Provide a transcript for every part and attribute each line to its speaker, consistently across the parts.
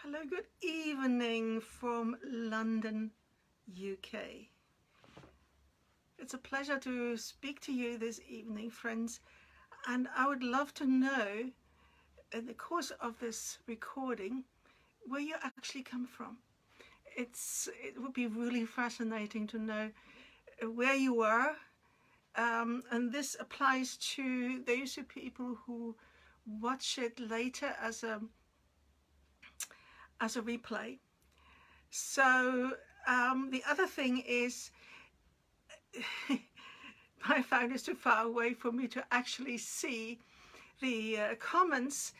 Speaker 1: Hello, good evening from London, UK. It's a pleasure to speak to you this evening, friends, and I would love to know, in the course of this recording, where you actually come from. It would be really fascinating to know where you are, and this applies to those people who watch it later as a replay. So the other thing is my phone is too far away for me to actually see the comments,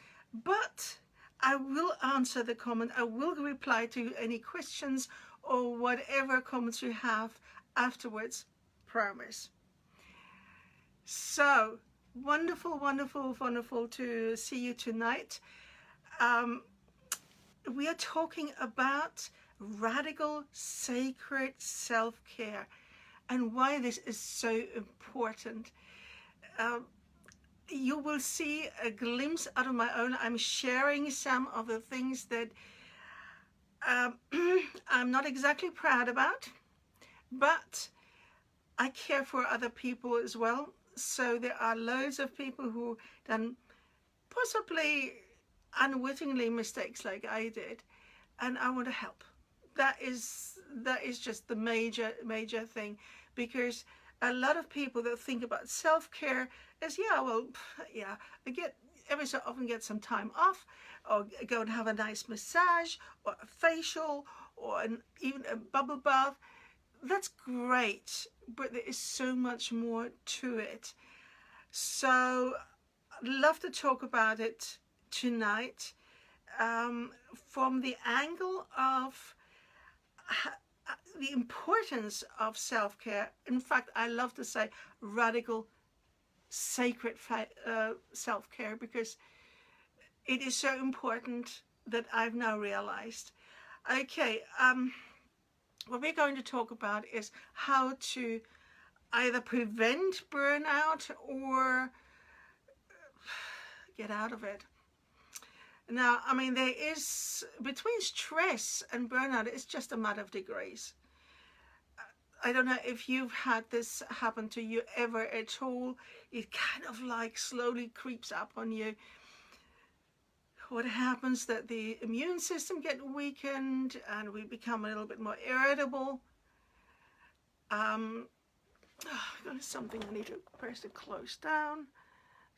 Speaker 1: but I will answer the comment. I will reply to any questions or whatever comments you have afterwards, promise. So wonderful, wonderful, wonderful to see you tonight. We are talking about radical sacred self-care and why this is so important. You will see a glimpse out of my own. I'm sharing some of the things that I'm not exactly proud about, but I care for other people as well. So there are loads of people who done possibly unwittingly mistakes like I did, and I want to help. That is just the major thing, because a lot of people that think about self-care as I get every so often get some time off, or go and have a nice massage or a facial or even a bubble bath. That's great, but there is so much more to it. So I'd love to talk about it tonight from the angle of the importance of self-care. In fact, I love to say radical sacred self-care, because it is so important that I've now realized. Okay, what we're going to talk about is how to either prevent burnout or get out of it. Now, I mean, there is, between stress and burnout, it's just a matter of degrees. I don't know if you've had this happen to you ever at all. It kind of like slowly creeps up on you. What happens that the immune system gets weakened and we become a little bit more irritable. There's something I need to press to close down.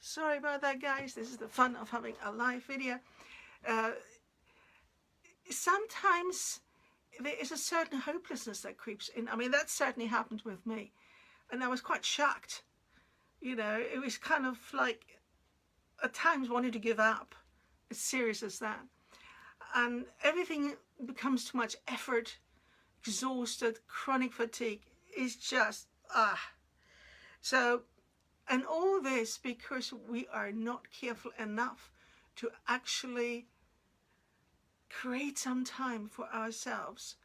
Speaker 1: Sorry about that, guys. This is the fun of having a live video. Sometimes there is a certain hopelessness that creeps in. I mean, that certainly happened with me, and I was quite shocked. You know, it was kind of like at times wanting to give up. As serious as that. And everything becomes too much effort, exhausted, chronic fatigue is just So, and all this because we are not careful enough to actually create some time for ourselves,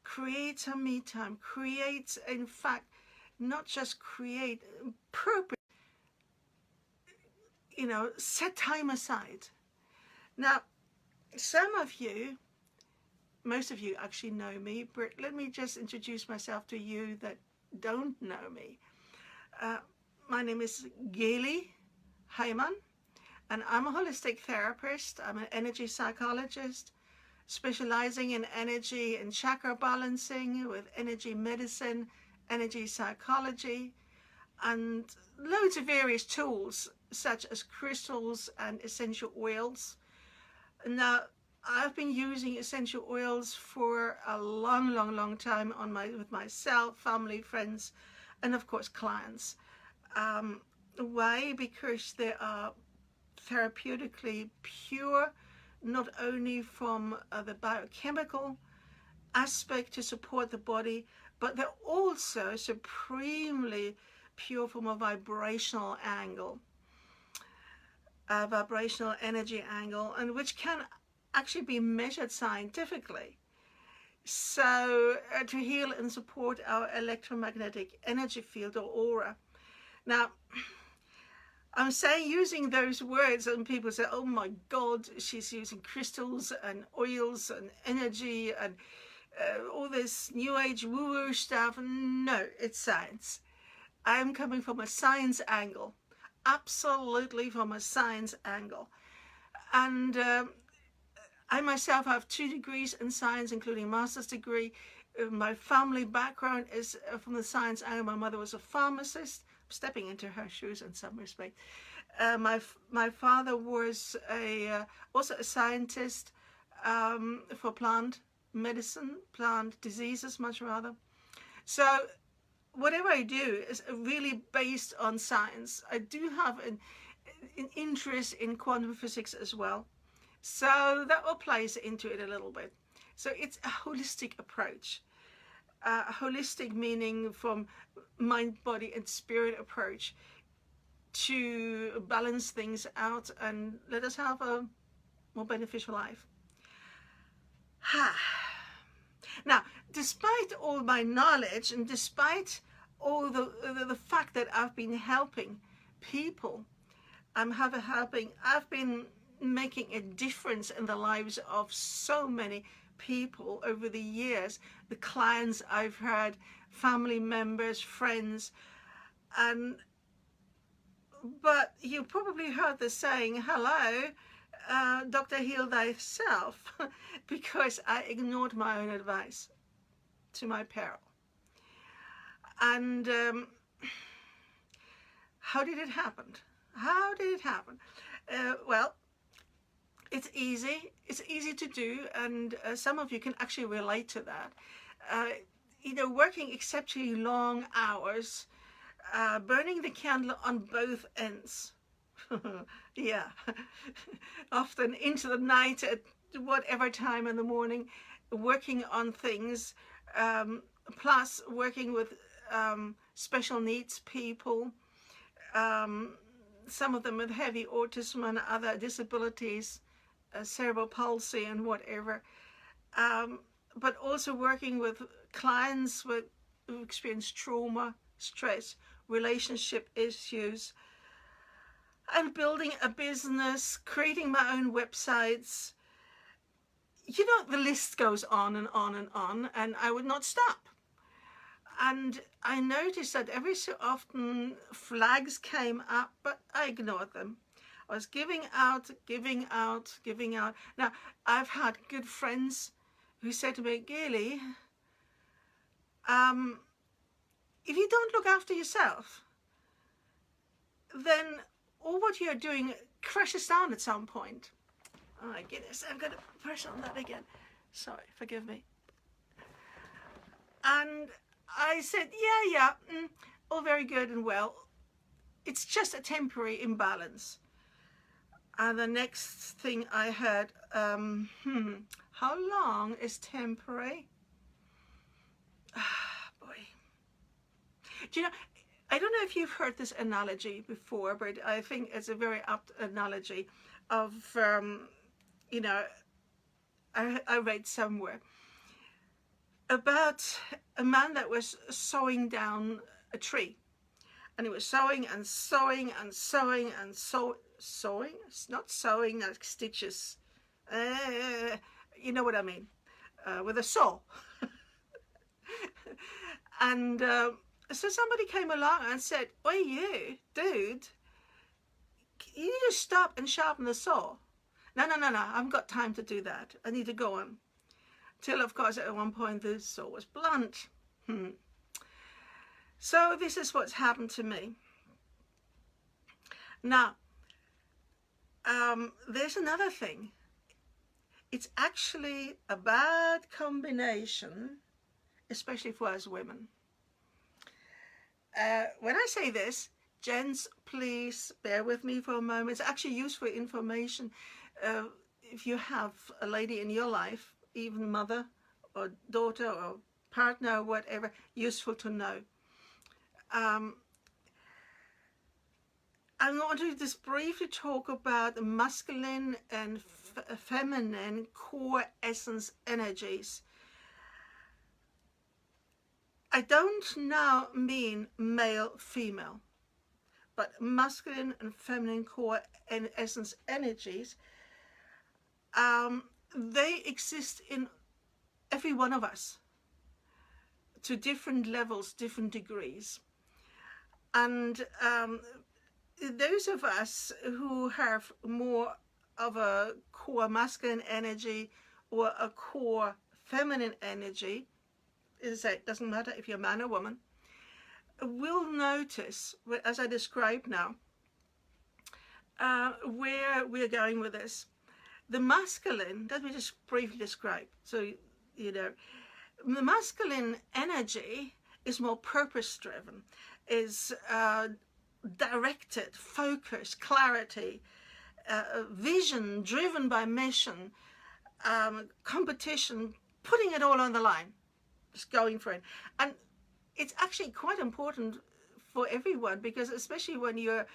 Speaker 1: create some me time, create, in fact, not just create, purpose, set time aside. Now, some of you, most of you actually know me, but let me just introduce myself to you that don't know me. My name is Gilly Hyman, and I'm a holistic therapist. I'm an energy psychologist, specializing in energy and chakra balancing with energy medicine, energy psychology, and loads of various tools such as crystals and essential oils. Now, I've been using essential oils for a long time with myself, family, friends, and of course clients. Why? Because they are therapeutically pure, not only from the biochemical aspect to support the body, but they're also supremely pure from a vibrational angle. A vibrational energy angle, and which can actually be measured scientifically. So to heal and support our electromagnetic energy field or aura. Now, I'm saying using those words and people say, oh my God, she's using crystals and oils and energy and all this new age woo-woo stuff. No, it's science. I'm coming from a science angle, absolutely from a science angle. And I myself have 2 degrees in science, including a master's degree. My family background is from the science angle. My mother was a pharmacist. I'm stepping into her shoes in some respect. My father was also a scientist for plant medicine, plant diseases, much rather. So whatever I do is really based on science. I do have an interest in quantum physics as well. So that all plays into it a little bit. So it's a holistic approach. Holistic meaning from mind, body, and spirit approach to balance things out and let us have a more beneficial life. Now, despite all my knowledge and despite all the fact that I've been helping people, I've been making a difference in the lives of so many people over the years, the clients I've had, family members, friends, but you probably heard the saying, hello, Dr. Heal Thyself, because I ignored my own advice to my peril. And how did it happen? How did it happen? Well, it's easy to do, and some of you can actually relate to that. Working exceptionally long hours, burning the candle on both ends. Yeah, often into the night at whatever time in the morning, working on things, plus working with special needs people, some of them with heavy autism and other disabilities, cerebral palsy and whatever, but also working with clients who experience trauma, stress, relationship issues, and building a business, creating my own websites. The list goes on and on and on, and I would not stop. And I noticed that every so often flags came up, but I ignored them. I was giving out. Now, I've had good friends who said to me, Gilly, if you don't look after yourself, then all what you're doing crashes down at some point. Oh my goodness, I've got to press on that again. Sorry, forgive me. And I said, yeah, all very good and well. It's just a temporary imbalance. And the next thing I heard, how long is temporary? Boy. Do you know, I don't know if you've heard this analogy before, but I think it's a very apt analogy of, I read somewhere about a man that was sawing down a tree. And he was sewing and sewing and sewing and sewing? It's not sewing like stitches. You know what I mean. With a saw. And so somebody came along and said, "Oi, you, dude, you need to stop and sharpen the saw." No, I haven't got time to do that. I need to go on. Till, of course, at one point the saw was blunt. So this is what's happened to me. Now, there's another thing. It's actually a bad combination, especially for us women. When I say this, gents, please bear with me for a moment. It's actually useful information if you have a lady in your life, even mother or daughter or partner or whatever, useful to know. I'm going to just briefly talk about the masculine and feminine core essence energies. I don't now mean male, female, but masculine and feminine core and essence energies, they exist in every one of us to different levels, different degrees. And those of us who have more of a core masculine energy or a core feminine energy, it doesn't matter if you're a man or woman, will notice, as I described now, where we're going with this. The masculine, let me just briefly describe, so you know, the masculine energy is more purpose-driven, is directed, focused, clarity, vision, driven by mission, competition, putting it all on the line, just going for it. And it's actually quite important for everyone, because especially when you're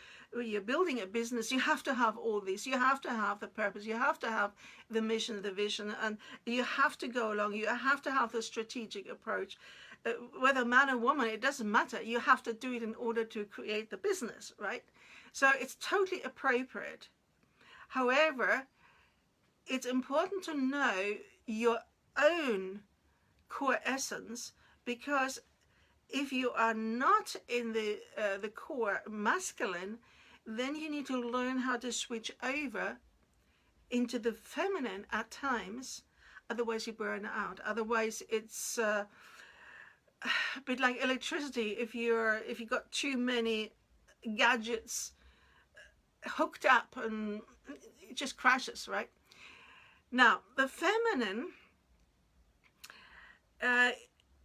Speaker 1: building a business, you have to have all these. You have to have the purpose, you have to have the mission, the vision, and you have to go along. You have to have the strategic approach. Whether man or woman, it doesn't matter. You have to do it in order to create the business, right? So it's totally appropriate. However, it's important to know your own core essence, because if you are not in the core masculine, then you need to learn how to switch over into the feminine at times. Otherwise you burn out. Otherwise it's a bit like electricity. If you got too many gadgets hooked up, and it just crashes, right? Now the feminine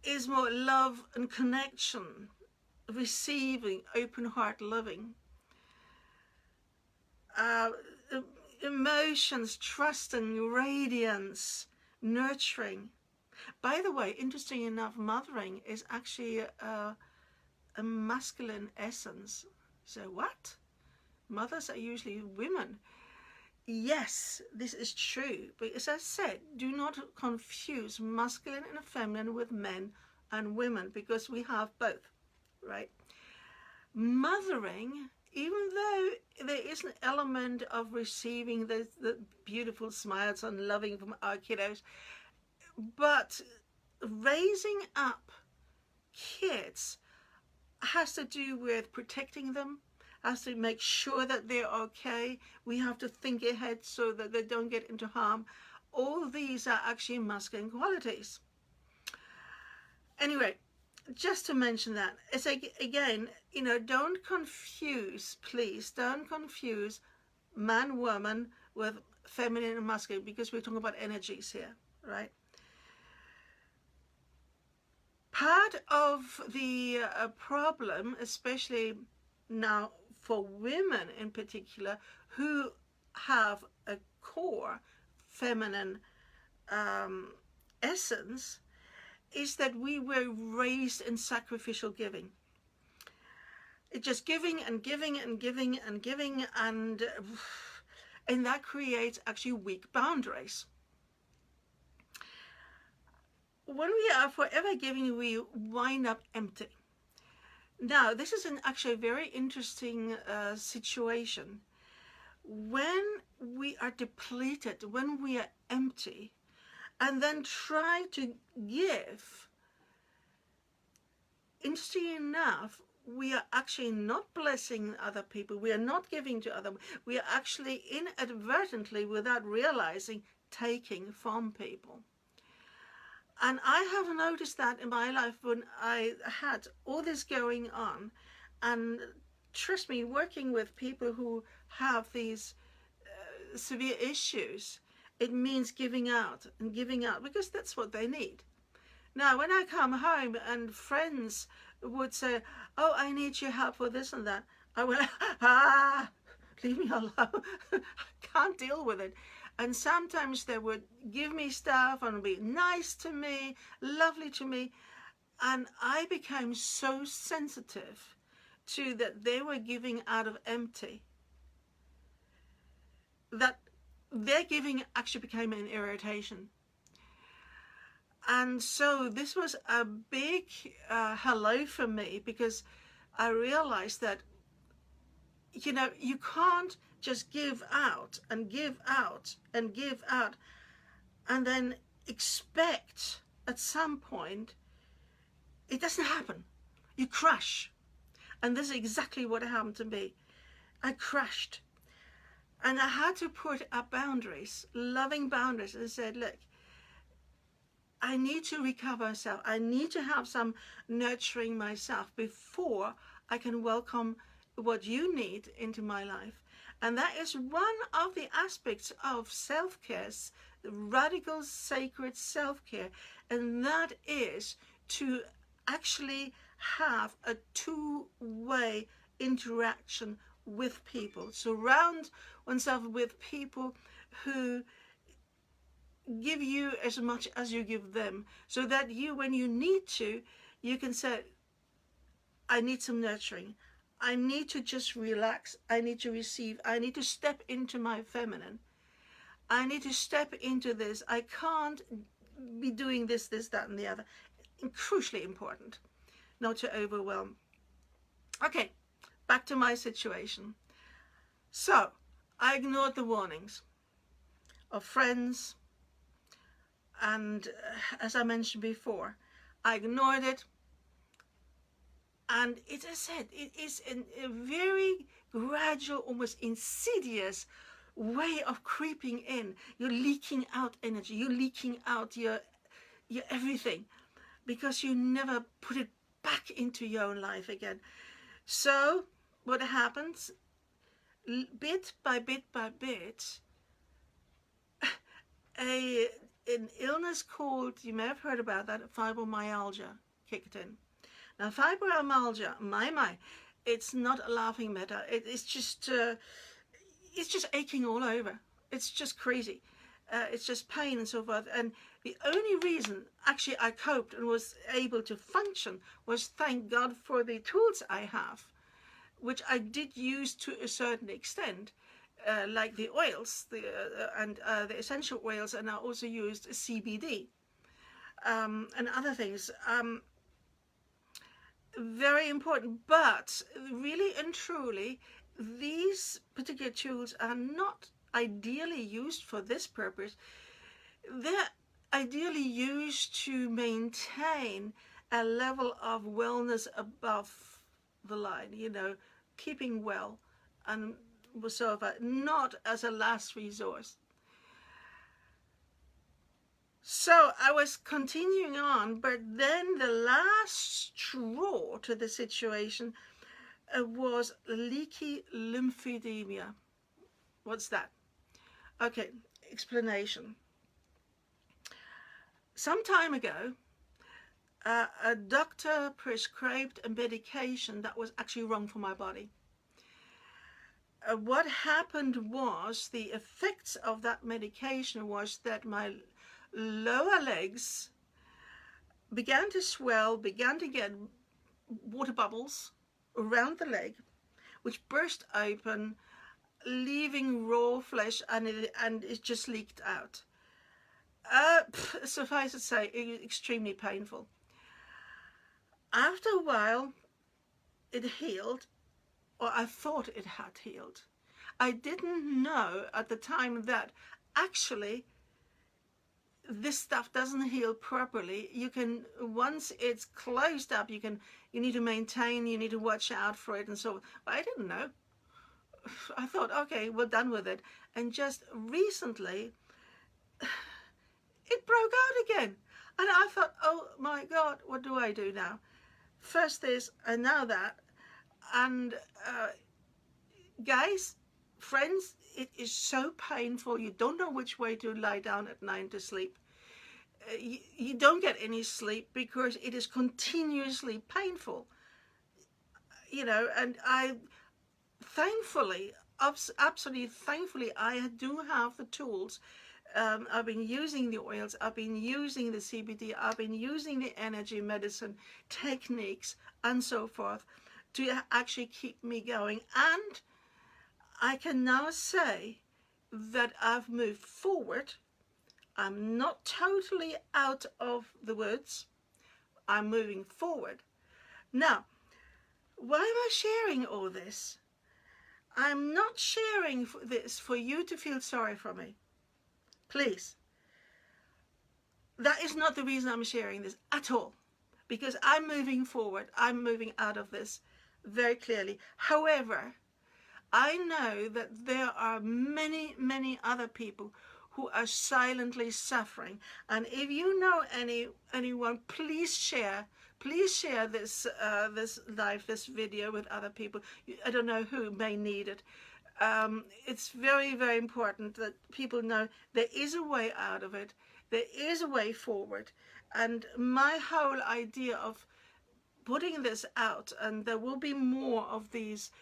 Speaker 1: is more love and connection, receiving, open heart living, emotions, trusting, radiance, nurturing. By the way, interesting enough, mothering is actually a masculine essence. So what? Mothers are usually women. Yes, this is true, but as I said, do not confuse masculine and feminine with men and women, because we have both, right? Mothering, even though there is an element of receiving the beautiful smiles and loving from our kiddos, but raising up kids has to do with protecting them, has to make sure that they're okay. We have to think ahead so that they don't get into harm. All these are actually masculine qualities. Anyway, just to mention that, it's like, again, you know, don't confuse, please, don't confuse man, woman with feminine and masculine, because we're talking about energies here, right? Part of the problem, especially now for women in particular, who have a core feminine essence, is that we were raised in sacrificial giving. It's just giving and giving and giving and giving, and that creates actually weak boundaries. When we are forever giving, we wind up empty. Now, this is actually a very interesting situation. When we are depleted, when we are empty, and then try to give, interesting enough, we are actually not blessing other people. We are not giving to other. We are actually inadvertently, without realizing, taking from people. And I have noticed that in my life when I had all this going on. And trust me, working with people who have these severe issues, it means giving out and giving out, because that's what they need. Now, when I come home and friends would say, oh, I need your help for this and that, I will, leave me alone. I can't deal with it. And sometimes they would give me stuff and be nice to me, lovely to me. And I became so sensitive to that they were giving out of empty, that their giving actually became an irritation. And so this was a big hello for me, because I realized that you know, you can't just give out and give out and give out and then expect at some point it doesn't happen. You crash. And this is exactly what happened to me. I crashed. And I had to put up boundaries, loving boundaries, and said, look, I need to recover myself. I need to have some nurturing myself before I can welcome what you need into my life. And that is one of the aspects of self-care, radical sacred self-care. And that is to actually have a two-way interaction with people. Surround oneself with people who give you as much as you give them, so that you, when you need to, you can say, I need some nurturing. I need to just relax. I need to receive. I need to step into my feminine. I need to step into this. I can't be doing this, that, and the other. And crucially important, not to overwhelm. Okay, back to my situation. So, I ignored the warnings of friends, and as I mentioned before, I ignored it. And as I said, it is a very gradual, almost insidious way of creeping in. You're leaking out energy. You're leaking out your everything, because you never put it back into your own life again. So what happens, bit by bit by bit, an illness called, you may have heard about that, fibromyalgia kicked in. Now fibromyalgia, it's not a laughing matter. It's just aching all over. It's just crazy. It's just pain and so forth. And the only reason actually I coped and was able to function was, thank God for the tools I have, which I did use to a certain extent, like the oils and the essential oils, and I also used CBD and other things. Very important, but really and truly, these particular tools are not ideally used for this purpose. They're ideally used to maintain a level of wellness above the line, you know, keeping well and so forth, not as a last resource. So I was continuing on, but then the last straw to the situation was leaky lymphedema. What's that? Okay, explanation. Some time ago, a doctor prescribed a medication that was actually wrong for my body. What happened was, the effects of that medication was that my lower legs began to swell, began to get water bubbles around the leg, which burst open, leaving raw flesh, and it just leaked out. Suffice to say, it was extremely painful. After a while, it healed, or I thought it had healed. I didn't know at the time that actually this stuff doesn't heal properly. You can, once it's closed up, you need to maintain, you need to watch out for it and so on. But I didn't know. I thought, okay, we're done with it. And just recently, it broke out again. And I thought, oh my God, what do I do now? First this and now that. And guys, friends, it is so painful. You don't know which way to lie down at night to sleep. You don't get any sleep because it is continuously painful. You know, and I thankfully, absolutely thankfully, I do have the tools. I've been using the oils, I've been using the CBD, I've been using the energy medicine techniques and so forth to actually keep me going. And I can now say that I've moved forward. I'm not totally out of the woods. I'm moving forward. Now, why am I sharing all this? I'm not sharing this for you to feel sorry for me. Please. That is not the reason I'm sharing this at all. Because I'm moving forward. I'm moving out of this very clearly. However, I know that there are many, many other people who are silently suffering. And if you know anyone, please share. Please share this this video with other people. I don't know who may need it. It's very, very important that people know there is a way out of it. There is a way forward. And my whole idea of putting this out, and there will be more of these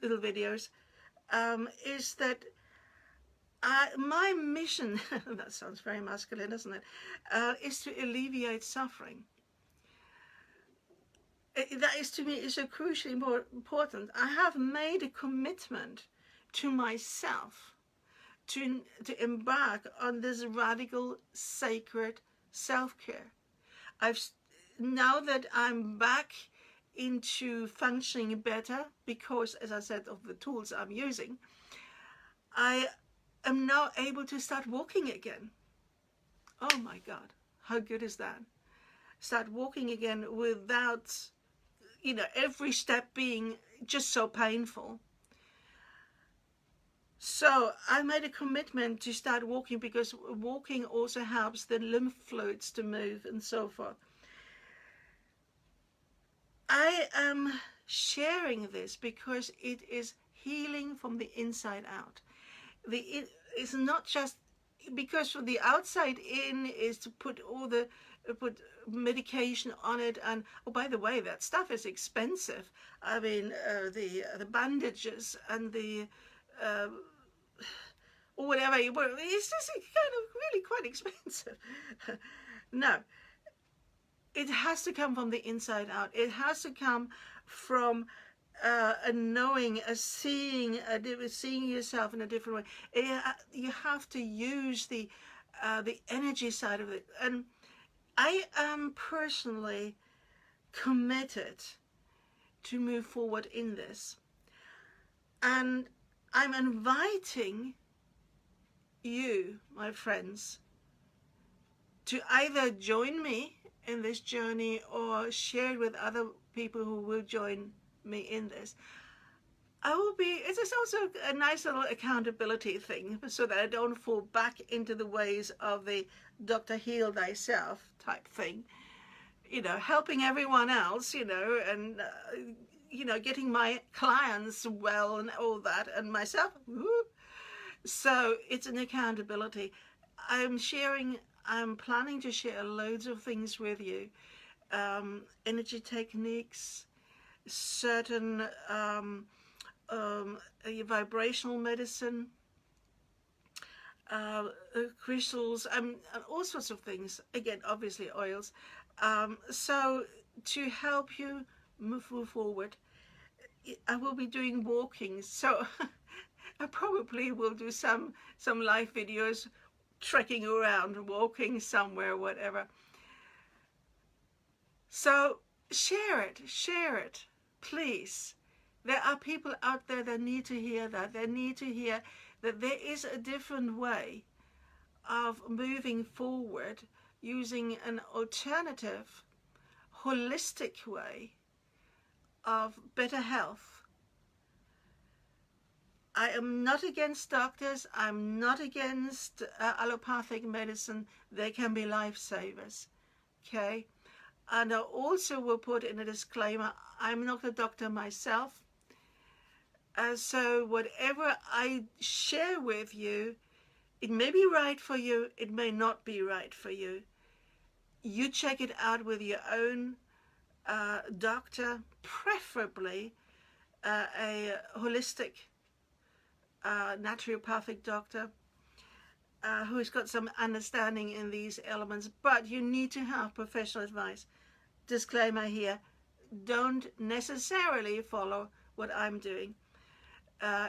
Speaker 1: little videos, is that my mission, that sounds very masculine, doesn't it, is to alleviate suffering. That is, to me, is so crucially important. I have made a commitment to myself to embark on this radical, sacred self-care. Now that I'm back into functioning better, because, as I said, of the tools I'm using, I am now able to start walking again. Oh my God, how good is that? Start walking again without, every step being just so painful. So I made a commitment to start walking, because walking also helps the lymph fluids to move and so forth. I am sharing this because it is healing from the inside out. It's not just because from the outside in is to put medication on it, and oh, by the way, that stuff is expensive. I mean, the bandages and the or whatever, it's just kind of really quite expensive. No, it has to come from the inside out. It has to come from a knowing, a seeing yourself in a different way. You have to use the energy side of it. And I am personally committed to move forward in this. And I'm inviting you, my friends, to either join me in this journey or share it with other people who will join me in this. It's also a nice little accountability thing, so that I don't fall back into the ways of the Dr. Heal Thyself type thing, helping everyone else, and getting my clients well and all that, and myself. Woo. So it's an accountability. I'm planning to share loads of things with you. Energy techniques, certain vibrational medicine, crystals, all sorts of things. Again, obviously oils. So to help you move forward, I will be doing walking. So I probably will do some live videos, trekking around, walking somewhere, whatever. So share it, please. There are people out there that need to hear that. They need to hear that there is a different way of moving forward using an alternative, holistic way of better health. I am not against doctors. I'm not against allopathic medicine. They can be lifesavers, okay? And I also will put in a disclaimer, I'm not a doctor myself. So whatever I share with you, it may be right for you, it may not be right for you. You check it out with your own doctor, preferably a holistic naturopathic doctor who's got some understanding in these elements, but you need to have professional advice. Disclaimer here, don't necessarily follow what I'm doing.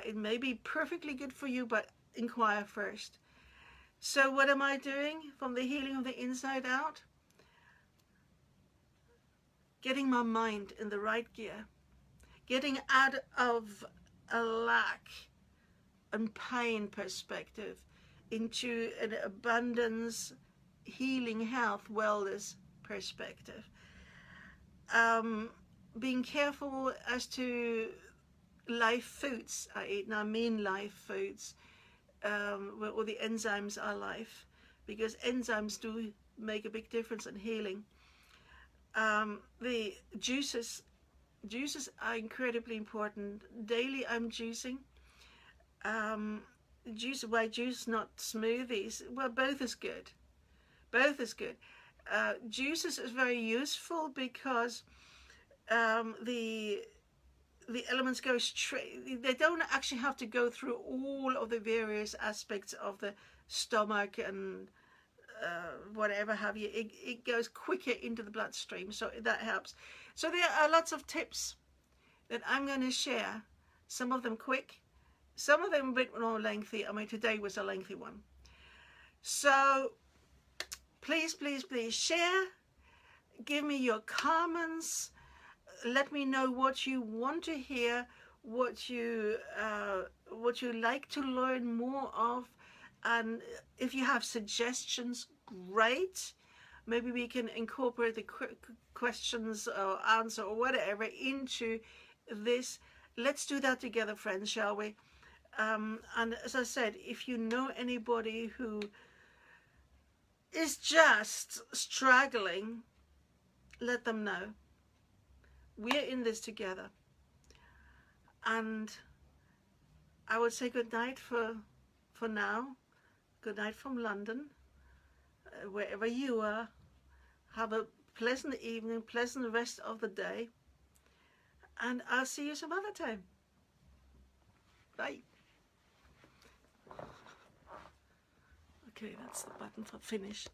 Speaker 1: It may be perfectly good for you, but inquire first. So what am I doing from the healing of the inside out? Getting my mind in the right gear. Getting out of a lack and pain perspective into an abundance, healing, health, wellness perspective. Being careful as to live foods I eat, and I mean live foods, where all the enzymes are live, because enzymes do make a big difference in healing. The juices are incredibly important. Daily I'm juicing. Why juice, not smoothies? Well, both is good. Both is good. Juices is very useful because the elements go straight. They don't actually have to go through all of the various aspects of the stomach and whatever have you. It goes quicker into the bloodstream, so that helps. So there are lots of tips that I'm going to share. Some of them quick, some of them a bit more lengthy. I mean, today was a lengthy one. So please, please, please share. Give me your comments. Let me know what you want to hear, what you like to learn more of, and if you have suggestions, great. Maybe we can incorporate the questions or answer or whatever into this. Let's do that together, friends, shall we? And as I said, if you know anybody who is just struggling, let them know. We're in this together. And I would say good night for now. Good night from London. Wherever you are, have a pleasant evening, pleasant rest of the day. And I'll see you some other time. Bye. Okay, that's the button for finish.